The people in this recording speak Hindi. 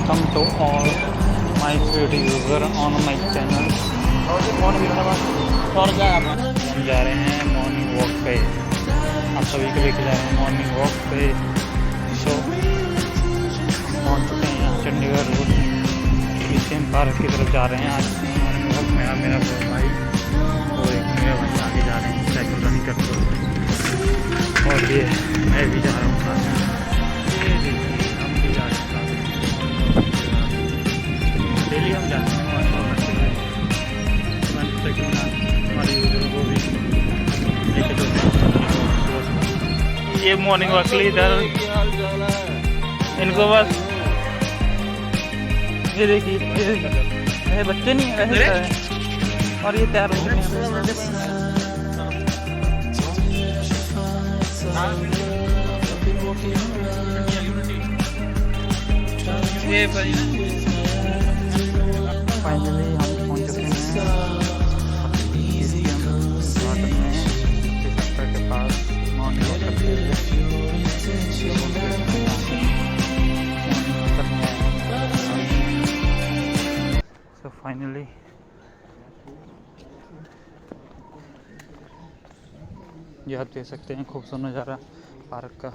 Welcome to all my sweet user on my channel. हम जा रहे हैं मॉर्निंग वॉक पे। आप सभी को लेकर जा रहे हैं मॉर्निंग वॉक पे। सो पहुँच चुके हैं यहाँ चंडीगढ़ रोड क्रिश्चियन पार्क की तरफ जा रहे हैं आज मॉर्निंग वॉक में। मेरा भाई और एक मेरा भाई आगे जा रहे हैं साइकिल रनिंग करते हुए, और ये मैं भी जा रहा हूँ साथ में। ये देखिए हम भी जा रहे हैं साथ में। डेली हम जाते हैं मॉर्निंग वॉक करते हुए। साइकिल हमारे यूजरों को भी लेके चलते हैं। ये मॉर्निंग वॉक के लिए इधर इनको बस ये देखिए बच्चे नहीं है वैसे है। और ये तैयार हो गए फाइनली हम पहुंच चुके हैं के पास मॉर्निंग वॉक करते हुए। तो फाइनली ये आप देख सकते हैं खूबसूरत नज़ारा पार्क का।